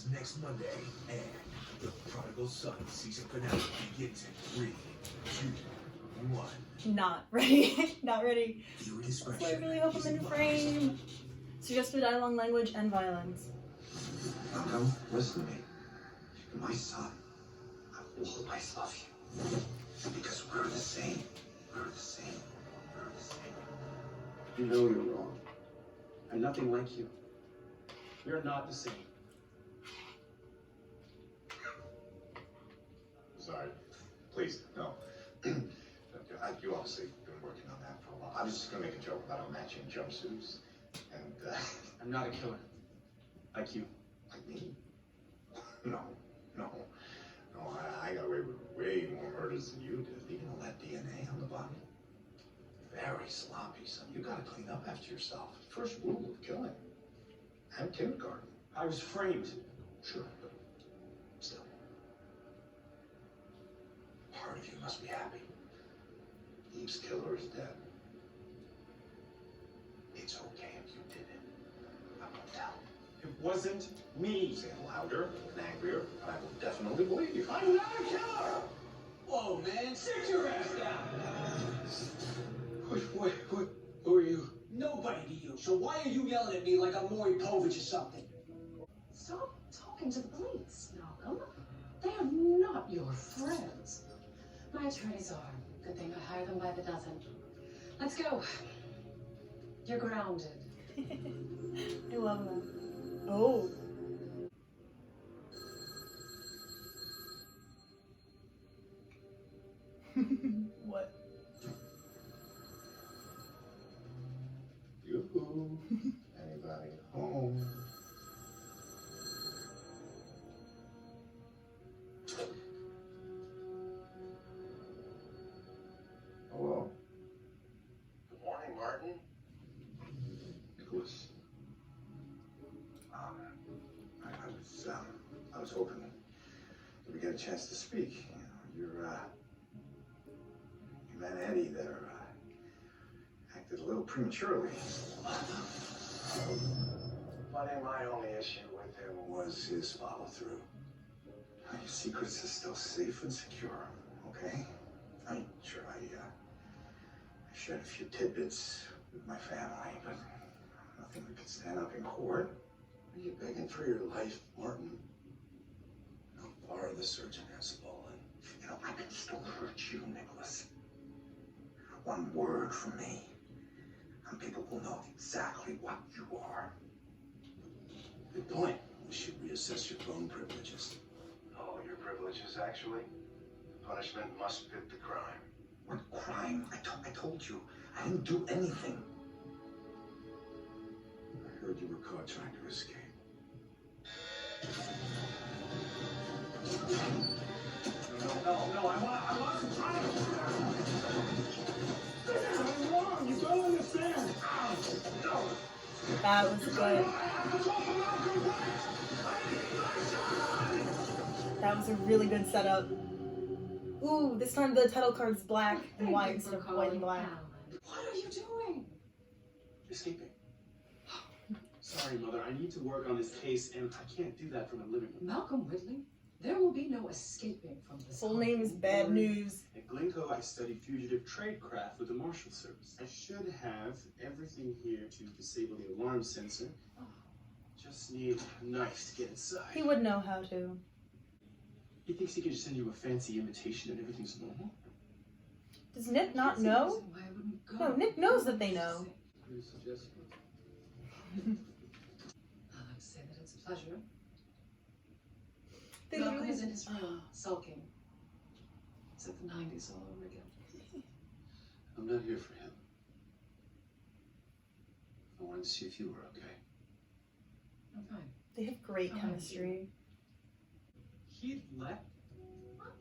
begins next Monday, and the Prodigal Son season finale begins in 3, 2, 1. Not ready. Not ready. Viewer discretion. So I really hope I'm in frame. Suggested dialogue, language, and violence. Malcolm, listen to me. You're my son. I will always love you. Because we're the same. We're the same. We're the same. You know you're wrong. I'm nothing like you. We're not the same. Sorry. Please, no. You obviously been working on that for a while. I was just going to make a joke about matching jumpsuits. And, I'm not a killer. Like you. Like me? No. I got away with way more murders than you did. Even all that DNA on the body. Very sloppy, son. You got to clean up after yourself. First rule of killing. And kindergarten. I was framed. Sure, but still. Part of you must be happy. Eve's killer is dead. It's okay if you did it. I won't tell. It wasn't me. Say it louder and angrier, and I will definitely believe you. I'm not a killer! Whoa, man, sit your ass down! Who are you? Nobody to you, so why are you yelling at me like I'm Maury Povich or something? Stop talking to the police, Malcolm. They are not your friends. My attorneys are. Good thing I hire them by the dozen. Let's go. You're grounded. I love that. Oh. What? You. Anybody home? Hello? Good morning, Martin. Nicholas. I was hoping that we get a chance to speak. You know, your man Eddie there acted a little prematurely. Funny, my only issue with him Was his follow-through. Your secrets are still safe and secure, okay? I mean, sure, I shared a few tidbits with my family, but nothing that could stand up in court. Are you begging for your life, Martin? How far the surgeon has fallen. You know, I can still hurt you, Nicholas. One word from me, and people will know exactly what you are. Good point. We should reassess your phone privileges. Oh, your privileges, actually? Punishment must fit the crime. What crime? I told you, I didn't do anything. I heard you were caught trying to escape. No, I wasn't trying to. I'm wrong, you don't understand. No. That was good. That was a really good setup. Ooh, this time the title card's black and white instead of white and black. What are you doing? Escaping. Sorry, Mother. I need to work on this case, and I can't do that from a living room. Malcolm Whitley, there will be no escaping from this. Full name is Bad News. At Glencoe, I studied fugitive tradecraft with the Marshal Service. I should have everything here to disable the alarm sensor. Just need a knife to get inside. He would know how to. He thinks he can just send you a fancy invitation and everything's normal? Does Nick not know? Why I wouldn't go. No, Nick knows that they know. What do you suggest? I like to say that it's a pleasure. They Malcolm literally- is in his room, sulking. It's like the 90s all over again. I'm not here for him. I wanted to see if you were okay. I'm fine. They have great chemistry. He left? What?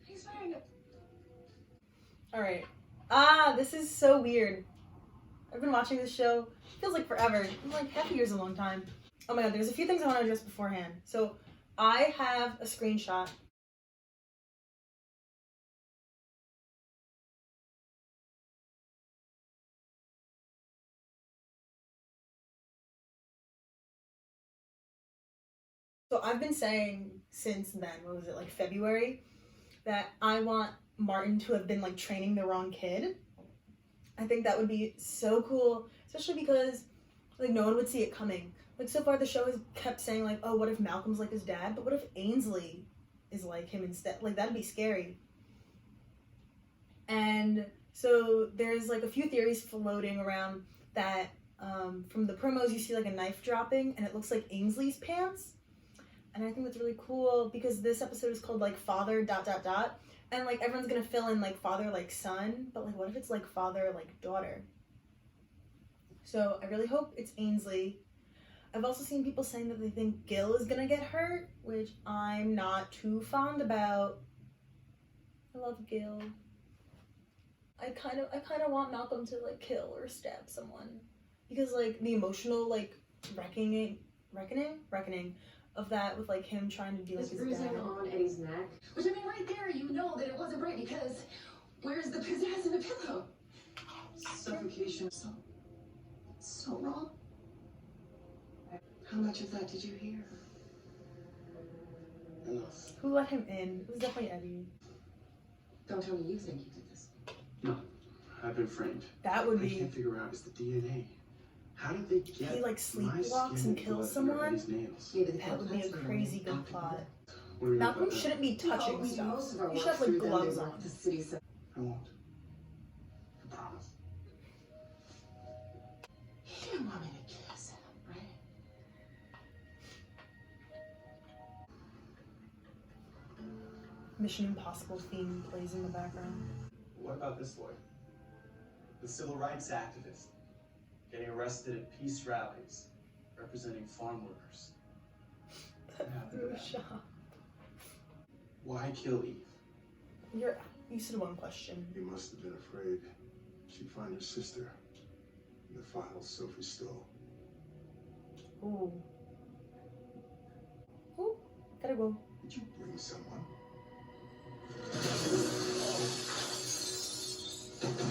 He's wearing it. Alright. This is so weird. I've been watching this show. Feels like forever. Like half a year's a long time. Oh my god, there's a few things I want to address beforehand. So I have a screenshot So I've been saying since then, what was it, like February, that I want Martin to have been like training the wrong kid. I think that would be so cool, especially because like no one would see it coming. Like so far the show has kept saying like, oh, what if Malcolm's like his dad? But what if Ainsley is like him instead? Like that'd be scary. And so there's like a few theories floating around that from the promos you see like a knife dropping and it looks like Ainsley's pants. And I think that's really cool because this episode is called like father ... and like everyone's gonna fill in like father like son, but like what if it's like father like daughter? So I really hope it's Ainsley. I've also seen people saying that they think Gil is gonna get hurt, which I'm not too fond about. I love Gil. I kind of want Malcolm to like kill or stab someone because like the emotional like reckoning of that with like him trying to be like This his dad. bruising on Eddie's neck, which I mean, right there, you know that it wasn't right because where's the pizzazz in the pillow? Suffocation. So wrong. How much of that did you hear? Enough. Who let him in? It was definitely Eddie. Don't tell me you think you did this. No, I've been framed. That would What I be. can't figure out is the DNA. How did they get He like my sleepwalks skin and kills blood someone. under Eddie's nails? Maybe the That would be a crazy good plot. What do we know Malcolm about that? shouldn't be touching We do stuff. most of our He should work have like through them. gloves They on. work the city center. I won't. I promise. He didn't want me to kiss him, right? Mission Impossible theme plays in the background. What about this boy? The civil rights activist getting arrested at peace rallies, representing farm workers. What happened to that? Shut. Why kill Eve? You said one question. He must have been afraid she'd find her sister in the files Sophie stole. Ooh. Ooh. Gotta go. Did you bring someone?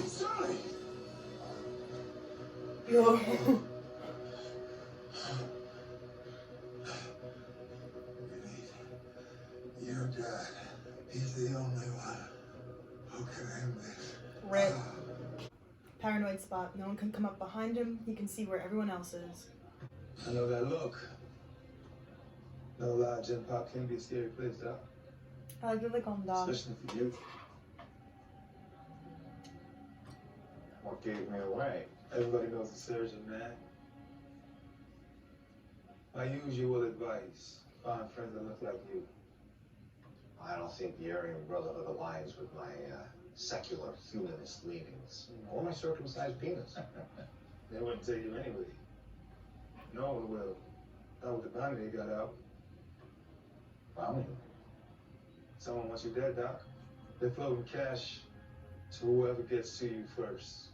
Sorry. Yo. Your dad. He's the only one who can end this. Rip. Paranoid spot. No one can come up behind him. He can see where everyone else is. I know that look. No lie, Gen Pop can be a scary place, Doc. I like that they call him Dog. Especially for you. What gave me away? Everybody knows the surgeon, man. My usual advice, find friends that look like you. I don't think the Aryan Brotherhood aligns with my secular humanist leanings. Or my circumcised penis. They wouldn't tell you anyway. No one will. Not with the bounty they got out. Bounty? Someone wants you dead, Doc. They're floating cash to whoever gets to you first.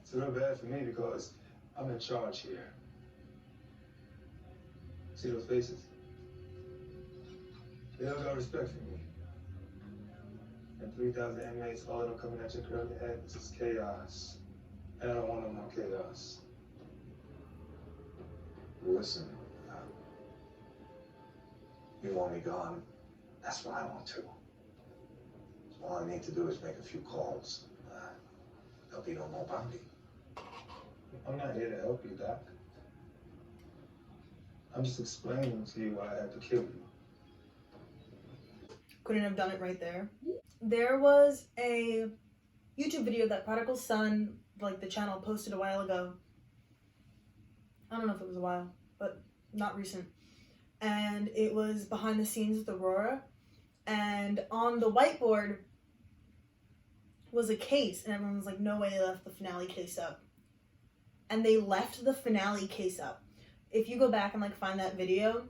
It's real bad for me because I'm in charge here. See those faces? They all got respect for me. And 3,000 inmates, all of them coming at your curly head. This is chaos. And I don't want no more chaos. Listen, you want me gone? That's what I want too. So all I need to do is make a few calls. There'll be no more bounty. I'm not here to help you, Doc. I'm just explaining to you why I had to kill you. Couldn't have done it right there. There was a YouTube video that Prodigal Son, like the channel, posted a while ago. I don't know if it was a while, but not recent. And it was behind the scenes with Aurora. And on the whiteboard was a case, and everyone was like, no way they left the finale case up. And they left the finale case up. If you go back and like find that video,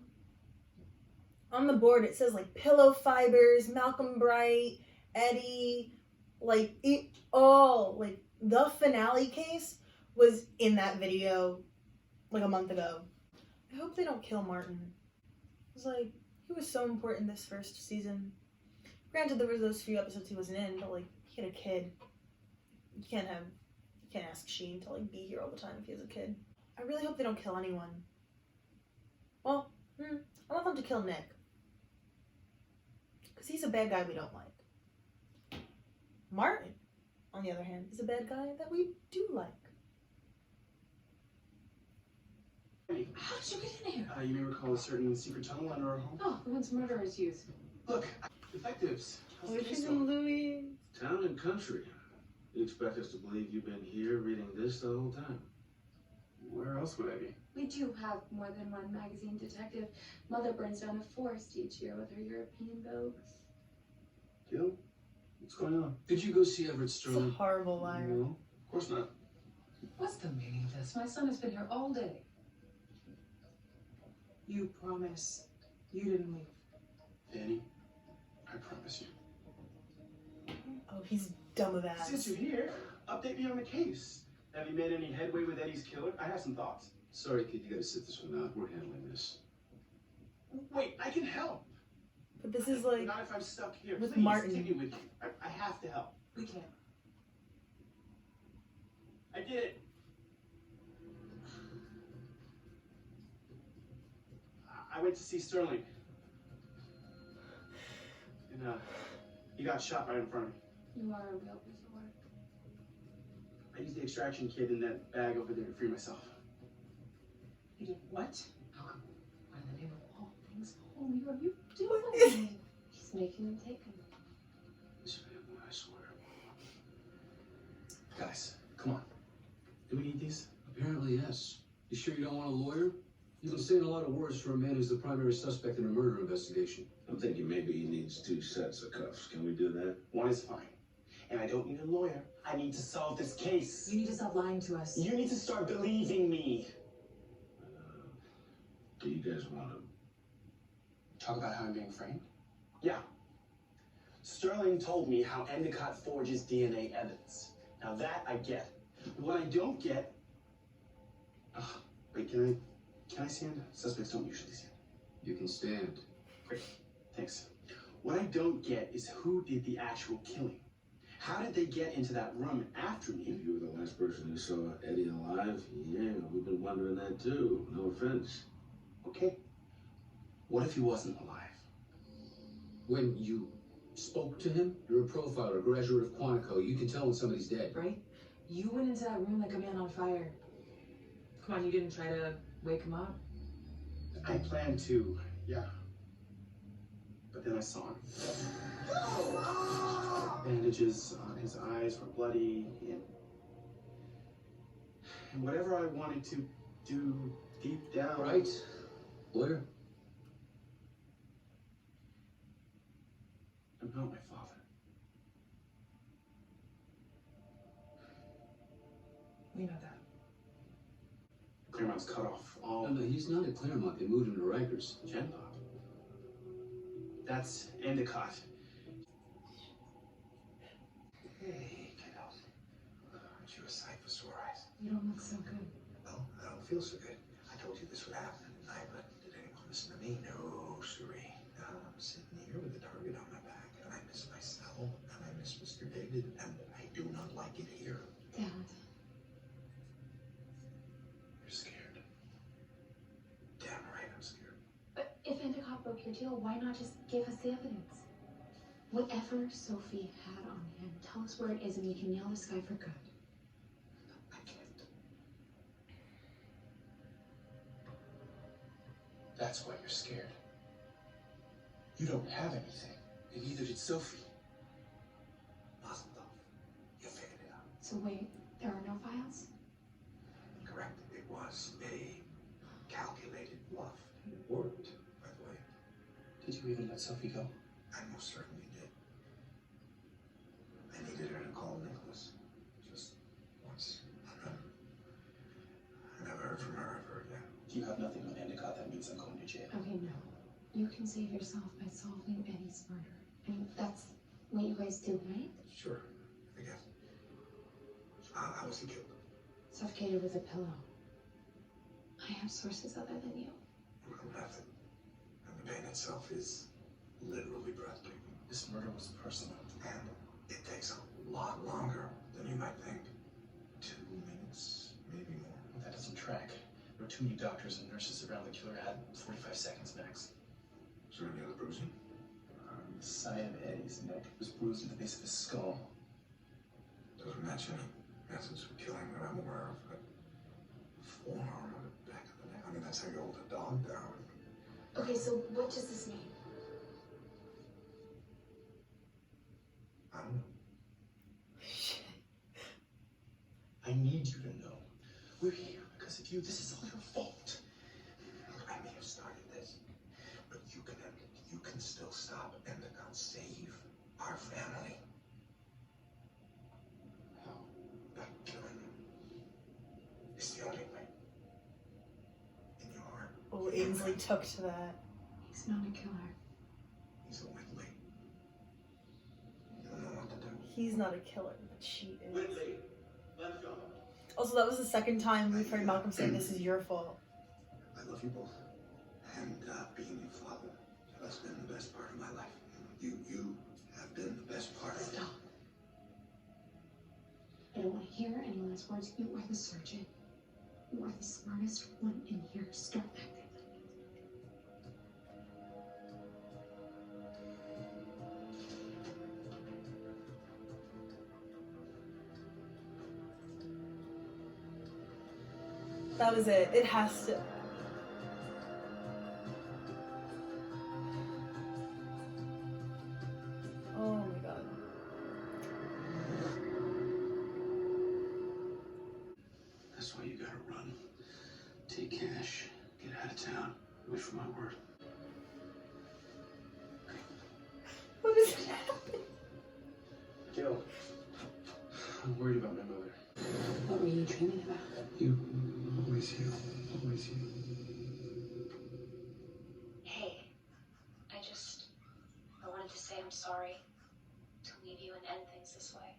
on the board it says like pillow fibers, Malcolm Bright, Eddie, like it all, like the finale case was in that video like a month ago. I hope they don't kill Martin. It was like, he was so important this first season. Granted, there was those few episodes he wasn't in, but like, he had a kid. You can't ask Sheen to like be here all the time if he has a kid. I really hope they don't kill anyone. Well, I want them to kill Nick. Because he's a bad guy we don't like. Martin, on the other hand, is a bad guy that we do like. How did you get in here? You may recall a certain secret tunnel under our home. Oh, the ones murderers use. Look, detectives. How's the case Wishes going? and Louis. Town and country. You expect us to believe you've been here reading this the whole time? Where else would I be? We do have more than one magazine detective. Mother burns down a forest each year with her European vogues. Gil? What's going on? Did you go see Everett He's a Sterling? horrible liar. No, of course not. What's the meaning of this? My son has been here all day. You promise you didn't leave. Danny, I promise you. Oh, he's dumb of ass. Since you're here, update me on the case. Have you made any headway with Eddie's killer? I have some thoughts. Sorry, kid, you gotta sit this one out. We're handling this. Wait, I can help. But this is like, Not if I'm stuck here. with Please, Martin. take me with you. I have to help. We can't. I did it. I went to see Sterling. And, he got shot right in front of me. You are a real piece of work. I used the extraction kit in that bag over there to free myself. You did what? Malcolm, what in the name of all things holy are you What? doing? He's making them take him. This family, I swear. Guys, come on. Do we need these? Apparently, yes. You sure you don't want a lawyer? You've been saying a lot of words for a man who's the primary suspect in a murder investigation. I'm thinking maybe he needs 2 sets of cuffs. Can we do that? One is fine. And I don't need a lawyer. I need to solve this case. You need to stop lying to us. You need to start believing me. Do you guys want to? Talk about how I'm being framed? Yeah. Sterling told me how Endicott forges DNA evidence. Now that I get. What I don't get... wait, can I stand? Suspects don't usually stand. You can stand. Great, thanks. What I don't get is who did the actual killing. How did they get into that room after me? If you were the last person who saw Eddie alive, yeah, we've been wondering that too. No offense. Okay. What if he wasn't alive? When you spoke to him, you're a profiler, a graduate of Quantico. You can tell when somebody's dead. Right? You went into that room like a man on fire. Come on, you didn't try to wake him up? I planned to, yeah. But then I saw him. Bandages on his eyes were bloody, and whatever I wanted to do deep down. Right? Lawyer? I'm not my father. We know that. Claremont's cut off all. No, he's not at Claremont. They moved him to Rikers. Genlock. That's Endicott. Hey, kiddo. Aren't you a sight for sore eyes? You don't look so good. No, I don't feel so good. I told you this would happen, didn't I? But did anyone listen to me? No, siree. Now I'm sitting here with a target on my back, and I miss my cell, and I miss Mr. David, and I do not like it here. Dad. You're scared. Damn right I'm scared. But if Endicott broke your deal, why not just give us the evidence? Whatever Sophie had on him, tell us where it is and we can nail this guy for good. I can't. That's why you're scared. You don't have anything, and neither did Sophie. Mazel tov. You figured it out. So wait, there are no files? Correct. It was a calculated bluff. And it worked, by the way. Did you even let Sophie go? I most certainly did. I needed her to call Nicholas. Just once. I never heard from her ever again. You have nothing on Endicott. That means I'm going to jail. Okay, no. You can save yourself by solving Eddie's murder. I mean, that's what you guys do, right? Sure, I guess. I wasn't killed. Suffocated with a pillow. I have sources other than you. Well, nothing. And the pain itself is literally breathtaking. This murder was personal. And it takes a lot longer than you might think. 2 minutes, maybe more. That doesn't track. There were too many doctors and nurses around. The killer had 45 seconds max. Is there any other bruising? The side of Eddie's neck was bruised at the base of his skull. Doesn't match any methods of killing that I'm aware of. But forearm on the back of the neck. I mean, that's how you hold a dog down. Okay, so what does this mean? I don't know. I need you to know. We're here because of you. This is all your fault. I may have started this, but you can still stop Endicott. Save our family. How? By killing him. It's the only way. In your heart. Oh, Ainsley took to that. He's not a killer. He's a Whitley. You don't know what to do. He's not a killer, but she is. Whitley, let's go. Also, that was the second time we've heard Malcolm say this is your fault. I love you both. And being your father, that's been the best part of my life. You have been the best part of it. Stop. I don't want to hear any last words. You are the surgeon. You are the smartest one in here. Stop acting. That was it. It has to. Oh my god. That's why you gotta run. Take cash. Get out of town. Wait for my word. What is happening? Gil, I'm worried about my mother. What were you dreaming about? You. Always you. Always you. Hey, I wanted to say I'm sorry to leave you and end things this way.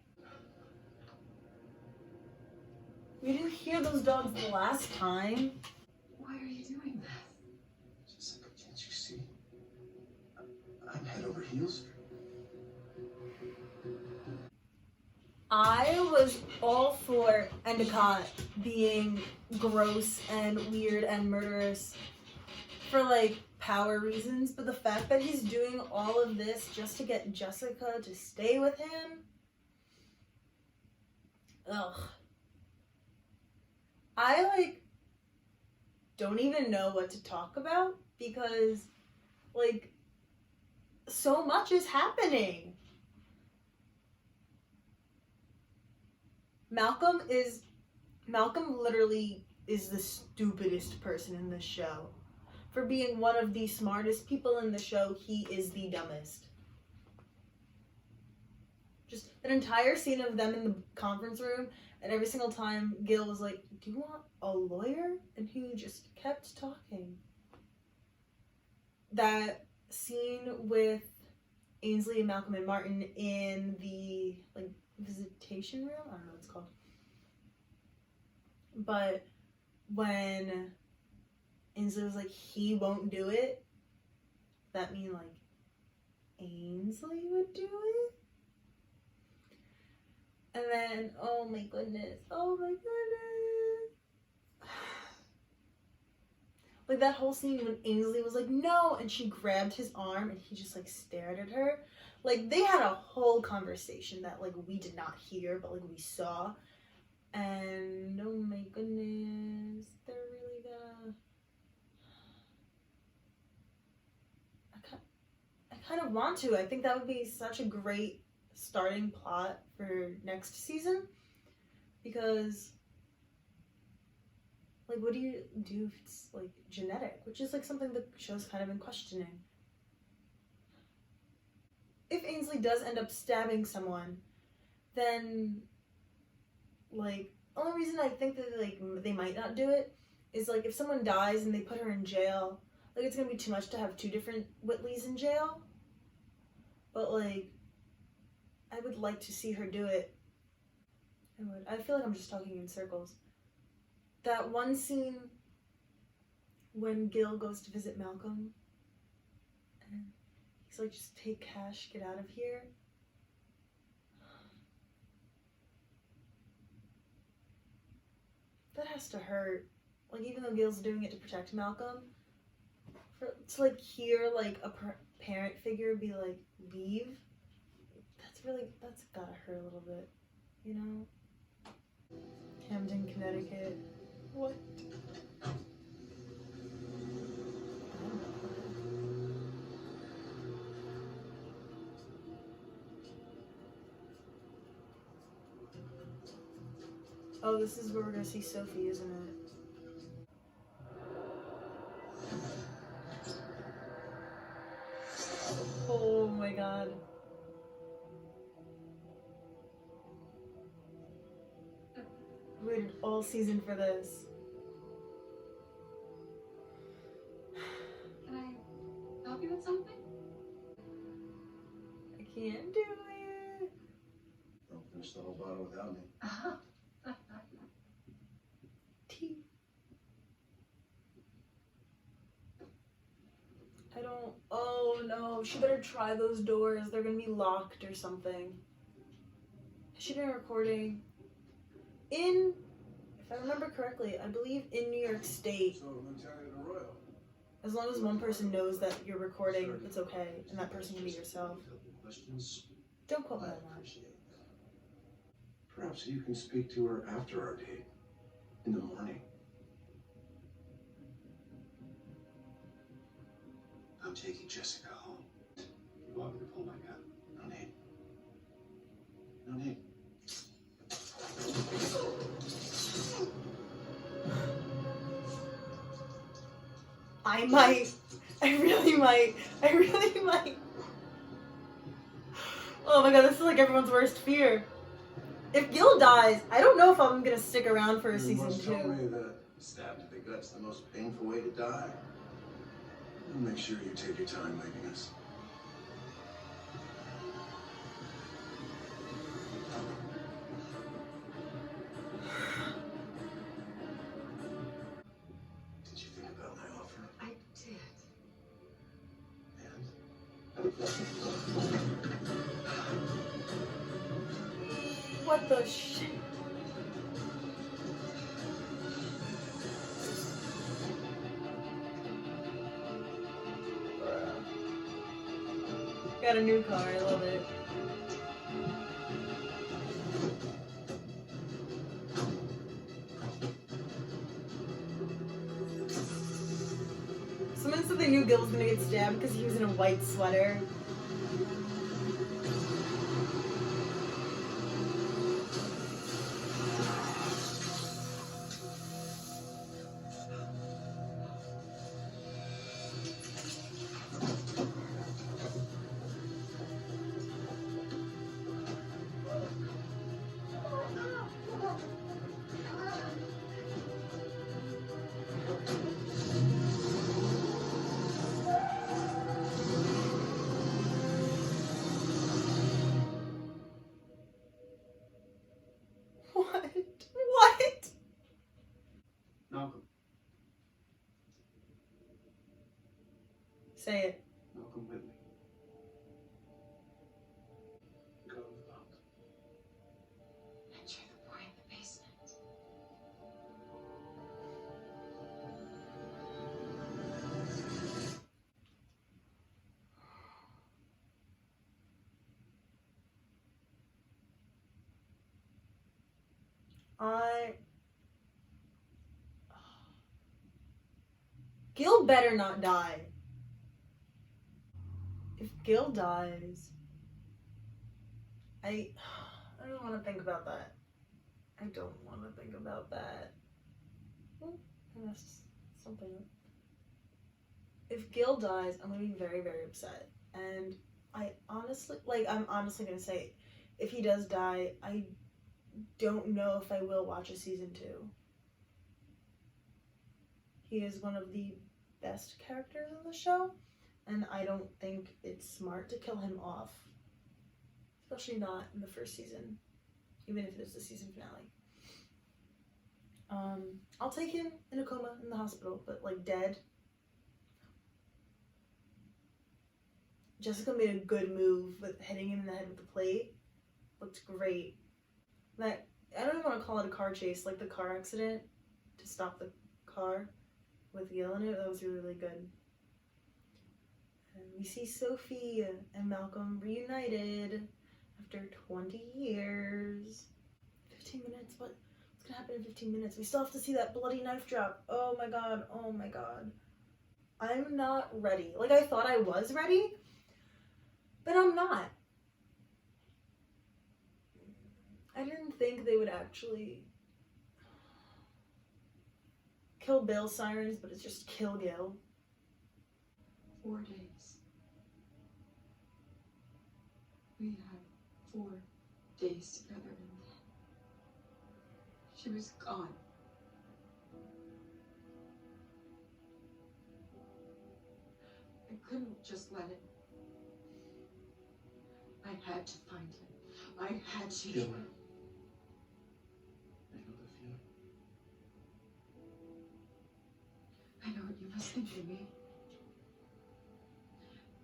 We didn't hear those dogs the last time. Why are you doing this? Jessica, can't you see? I'm head over heels. I was all for Endicott being gross and weird and murderous for like power reasons, but the fact that he's doing all of this just to get Jessica to stay with him, ugh. I like don't even know what to talk about because like so much is happening. Malcolm literally is the stupidest person in this show. For being one of the smartest people in the show, he is the dumbest. Just an entire scene of them in the conference room, and every single time Gil was like, "Do you want a lawyer?" And he just kept talking. That scene with Ainsley and Malcolm and Martin in the like visitation room, I don't know what it's called, but when Ainsley was like, he won't do it, that mean like Ainsley would do it? And then oh my goodness, like that whole scene when Ainsley was like no, and she grabbed his arm and he just like stared at her. Like, they had a whole conversation that, like, we did not hear, but, like, we saw. And, oh my goodness, they're really gonna... I kind of want to. I think that would be such a great starting plot for next season. Because, like, what do you do if it's, like, genetic? Which is, like, something the show's kind of been questioning. If Ainsley does end up stabbing someone, then, like, only reason I think that, like, they might not do it is, like, if someone dies and they put her in jail, like, it's gonna be too much to have two different Whitleys in jail. But, like, I would like to see her do it. I would. I feel like I'm just talking in circles. That one scene when Gil goes to visit Malcolm, and he's like, just take cash, get out of here. That has to hurt. like even though Gil's doing it to protect Malcolm, to like hear like a parent figure be like, leave, that's gotta hurt a little bit, you know? Camden, Connecticut. What? Oh, this is where we're gonna see Sophie, isn't it? Oh my god. We waited all season for this. Can I help you with something? I can't do it. Don't finish the whole bottle without me. Uh-huh. Tea. I don't. Oh no, she better try those doors. They're gonna be locked or something. Has she been recording? If I remember correctly, I believe in New York State, So, Lieutenant Arroyo. as long as one person knows that you're recording, it's okay, and that person can be yourself. Questions? Don't quote me I on that. appreciate that. Perhaps you can speak to her after our date. In the morning. I'm taking Jessica home. You want me to pull my gun? No need. No need. I might. I really might. I really might. Oh my god, this is like everyone's worst fear. If Gil dies, I don't know if I'm gonna stick around for a You season must tell 2. me that stabbed to the gut's the most painful way to die. And make sure you take your time leaving us. Did you think about my offer? I did. And? What the shit? Got a new car, I love it. Someone said they knew Gil was gonna get stabbed because he was in a white sweater. What? What? Malcolm. Say it. Malcolm Whitley. Go out. And you're the boy in the basement. Gil better not die. If Gil dies, I don't want to think about that. I don't want to think about that. And that's something. If Gil dies, I'm gonna be very, very upset. And I'm honestly gonna say, if he does die, I don't know if I will watch a season 2. He is one of the best characters in the show, and I don't think it's smart to kill him off. Especially not in the first season, even if it is the season finale. I'll take him in a coma in the hospital, but like dead. Jessica made a good move with hitting him in the head with the plate. Looked great. That I don't even want to call it a car chase, like the car accident to stop the car with Gil in it. That was really, really good. And we see Sophie and Malcolm reunited after 20 years. 15 minutes? What's gonna happen in 15 minutes? We still have to see that bloody knife drop. Oh my god, oh my god. I'm not ready. Like, I thought I was ready, but I'm not. I didn't think they would actually kill Bill's sirens, but it's just kill Gil. 4 days. We had 4 days together, and then she was gone. I couldn't just let it. I had to find him. I had to. Kill her. I know the feeling. I know what you must think of me.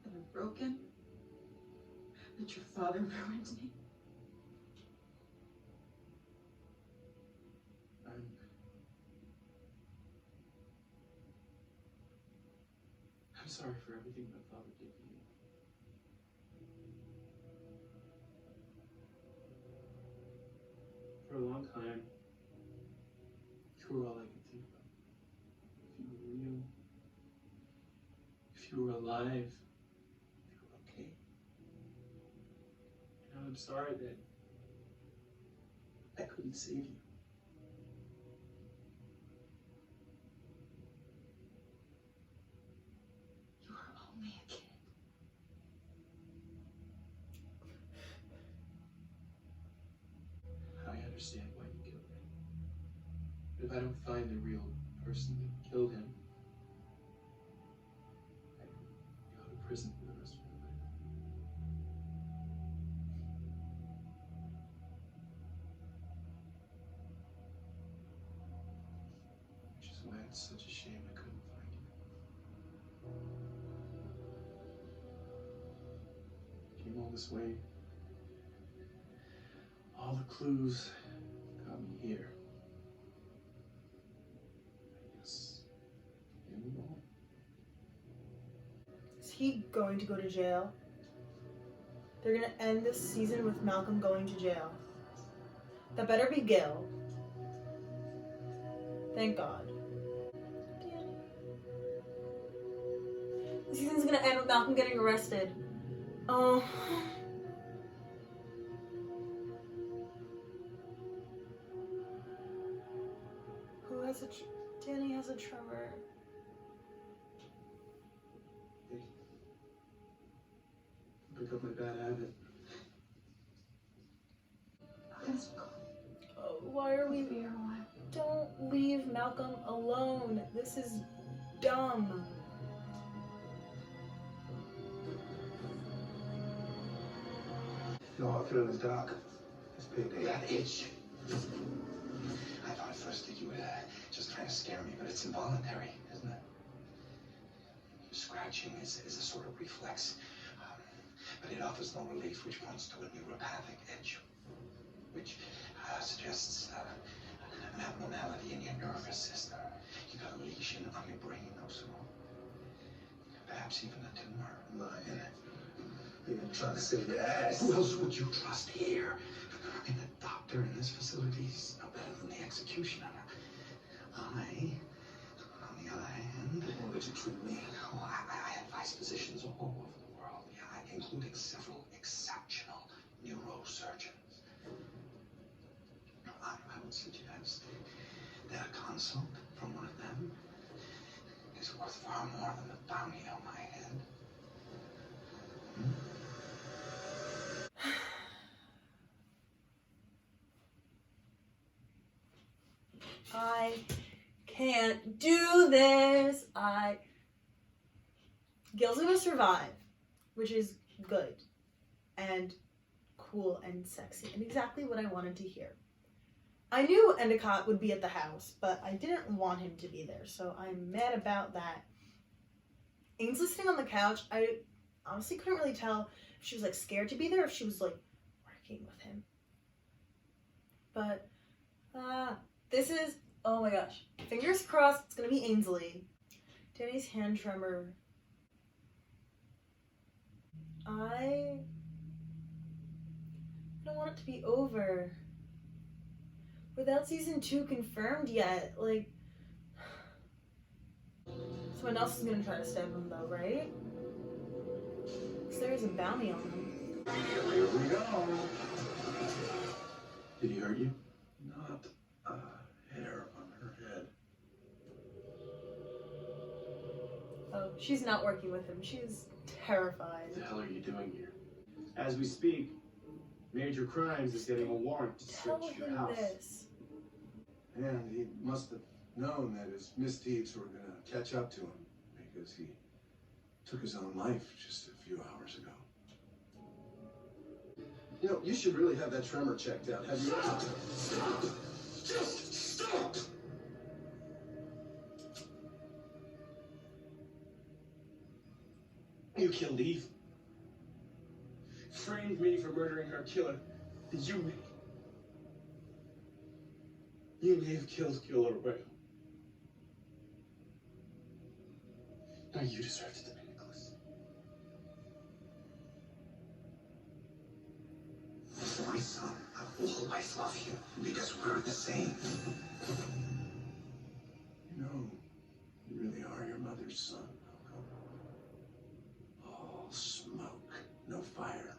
That I'm broken. That your father ruined me. I'm sorry for everything my father did to you. For a long time, you were all I could think about. If you were real, if you were alive, if you were okay. And I'm sorry that I couldn't save you. You were only a kid. I understand why you killed him. But if I don't find the real person that killed him, I can go to prison for the rest of my life. Which is why it's such a shame I couldn't find you. Came all this way. All the clues got me here. I guess here we go. Is he going to go to jail? They're gonna end this season with Malcolm going to jail. That better be Gil. Thank God. The season's gonna end with Malcolm getting arrested. Oh. Who has a Danny has a tremor. Pick up my bad habit. Oh, why are we here? Don't leave Malcolm alone. This is dumb. You know how I feel in the dark. It's payday. That itch. I thought at first that you were just trying to scare me, but it's involuntary, isn't it? Scratching is a sort of reflex, but it offers no relief, which points to a neuropathic itch, which suggests an abnormality in your nervous system. You got a lesion on your brain, also. Perhaps even a tumor. Lying. You're trying to save your ass. Who else would you trust here? I mean, the doctor in this facility is no better than the executioner. I, on the other hand, how would you treat me? Oh, I advise physicians all over the world, yeah, including several exceptional neurosurgeons. I would suggest that a consult from one of them is worth far more than the bounty on my head. I can't do this. Gil's gonna survive, which is good and cool and sexy and exactly what I wanted to hear. I knew Endicott would be at the house, but I didn't want him to be there, so I'm mad about that. Ainsley sitting on the couch, I honestly couldn't really tell if she was like scared to be there or if she was like working with him. But this is Oh my gosh. Fingers crossed it's gonna be Ainsley. Danny's hand tremor. I don't want it to be over. Without season 2 confirmed yet, like... Someone else is gonna try to stab him though, right? Because there is a bounty on him. Here we go. Did he hurt you? Not a hair on her head. Oh, she's not working with him. She's terrified. What the hell are you doing here? As we speak, Major Crimes is getting a warrant to Tell search your him house. this. And he must have known that his misdeeds were gonna catch up to him, because he took his own life just a few hours ago. You know, you should really have that tremor checked out. Have you ever... Stop! Just stop! You killed Eve. Framed me for murdering her killer. You may have killed Killer Whale. Now you deserve to die, Nicholas. My son, I will always love you because we're the same. You know, you really are your mother's son, Malcolm. All smoke, no fire.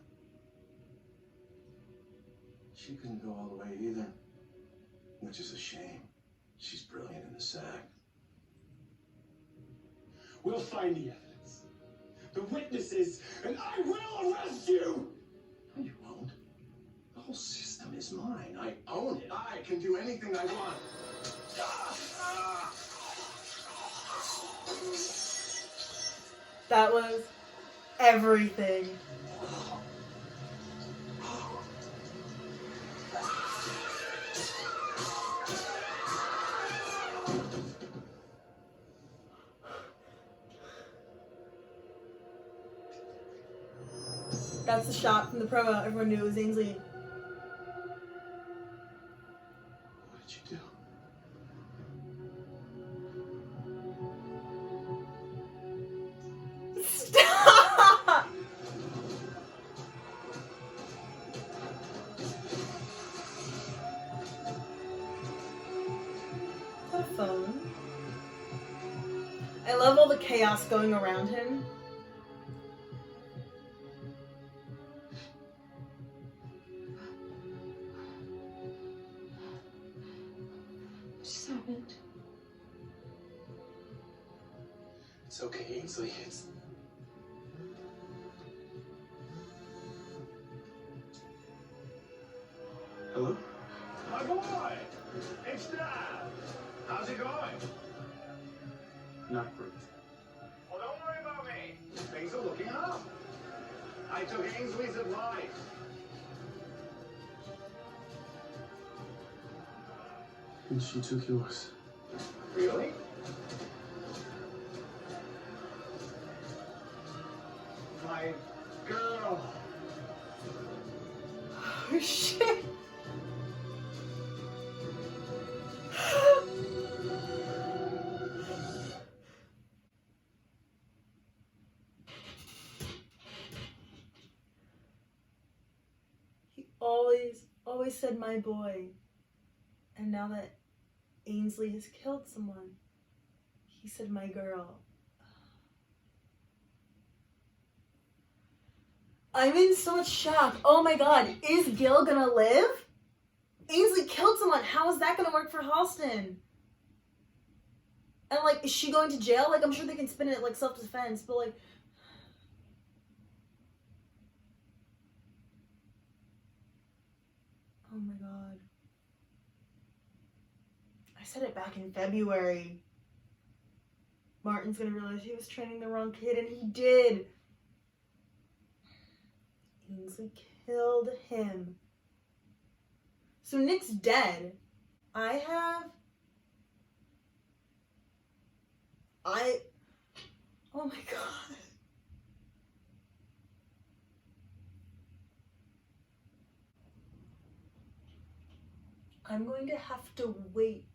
She couldn't go all the way either, which is a shame. She's brilliant in the sack. We'll find the evidence, the witnesses, and I will arrest you! No, you won't. The whole system is mine. I own it. I can do anything I want. That was everything. That's the shot from the promo. Everyone knew it was Ainsley. What did you do? Stop! Is that a phone? I love all the chaos going around him. What just happened? It's okay, Ainsley. It's... Hello? My boy! It's Dad! How's it going? Not great. Well, don't worry about me. Things are looking up. I took Ainsley's advice. And she took yours. Really? My girl. Oh shit! He always said my boy. And now that Ainsley has killed someone, he said my girl. I'm in so much shock. Oh my god, is Gil gonna live? Ainsley killed someone. How is that gonna work for Halston? And like, is she going to jail? Like, I'm sure they can spin it like self-defense, but like... Oh my god. I said it back in February. Martin's gonna realize he was training the wrong kid, and he did. Ainsley killed him. So Nick's dead. Oh my god. I'm going to have to wait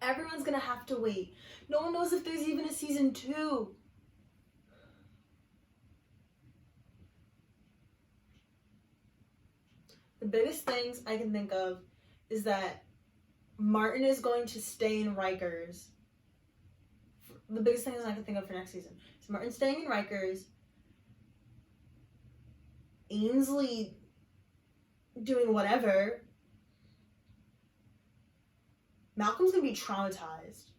everyone's gonna have to wait. No one knows if there's even a season 2. The biggest things I can think of is that Martin is going to stay in Rikers. The biggest things I can think of for next season is Martin staying in Rikers, Ainsley doing whatever. Malcolm's gonna be traumatized.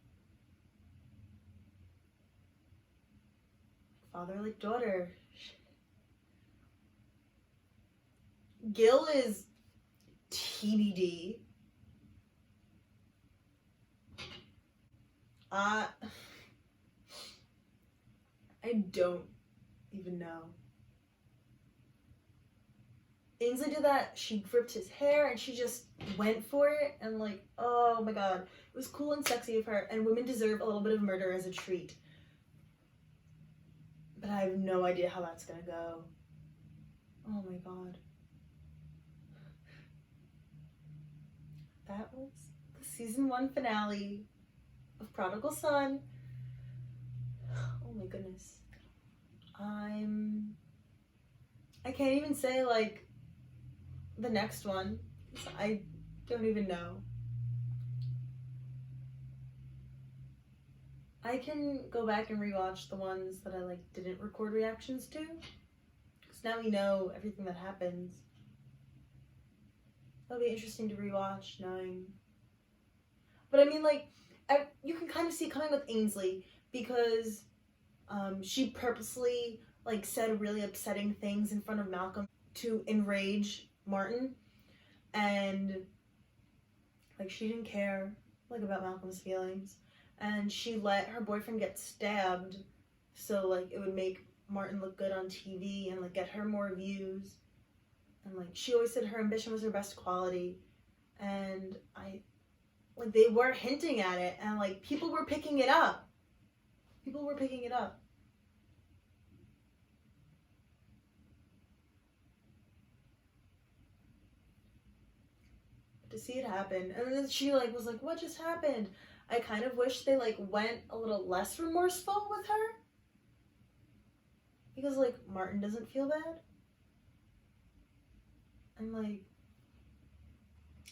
Father like daughter. Gil is TBD. I don't even know. Ainsley did that. She ripped his hair and she just went for it. And like, oh my god. It was cool and sexy of her. And women deserve a little bit of murder as a treat. But I have no idea how that's gonna go. Oh my god. That was the season 1 finale of Prodigal Son. Oh my goodness. I can't even say like the next one. I don't even know. I can go back and rewatch the ones that I like didn't record reactions to, because now we know everything that happens. That'll be interesting to rewatch, knowing. But I mean, like, you can kind of see it coming with Ainsley, because she purposely like said really upsetting things in front of Malcolm to enrage Martin, and like she didn't care like about Malcolm's feelings, and she let her boyfriend get stabbed so like it would make Martin look good on TV and like get her more views. And like she always said her ambition was her best quality, and like they were hinting at it, and like people were picking it up. People were picking it up. To see it happen, and then she like was like, "What just happened?" I kind of wish they like went a little less remorseful with her, because like Martin doesn't feel bad. And like,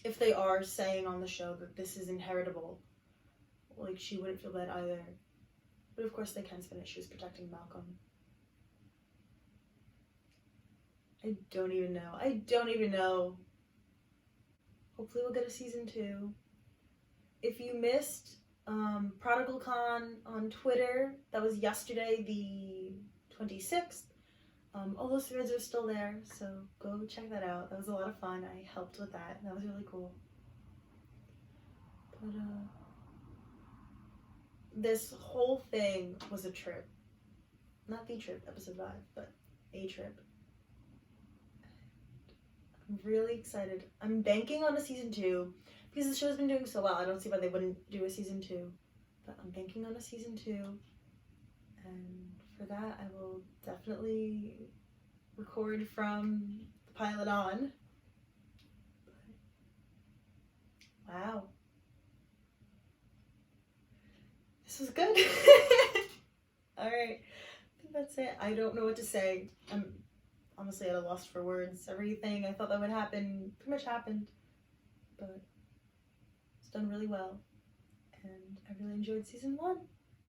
if they are saying on the show that this is inheritable, like she wouldn't feel bad either. But of course they can spin it. She was protecting Malcolm. I don't even know. Hopefully we'll get a season 2. If you missed Prodigal Con on Twitter, that was yesterday, the 26th. All those threads are still there, so go check that out. That was a lot of fun. I helped with that. That was really cool. But this whole thing was a trip. Not the trip, episode 5, but a trip. I'm really excited. I'm banking on a season 2 because the show's been doing so well. I don't see why they wouldn't do a season 2, but I'm banking on a season 2, and for that I will definitely record from the pilot on. But, wow, this was good. All right, I think that's it. I don't know what to say. I'm honestly at a loss for words. Everything I thought that would happen pretty much happened, but it's done really well, and I really enjoyed season 1.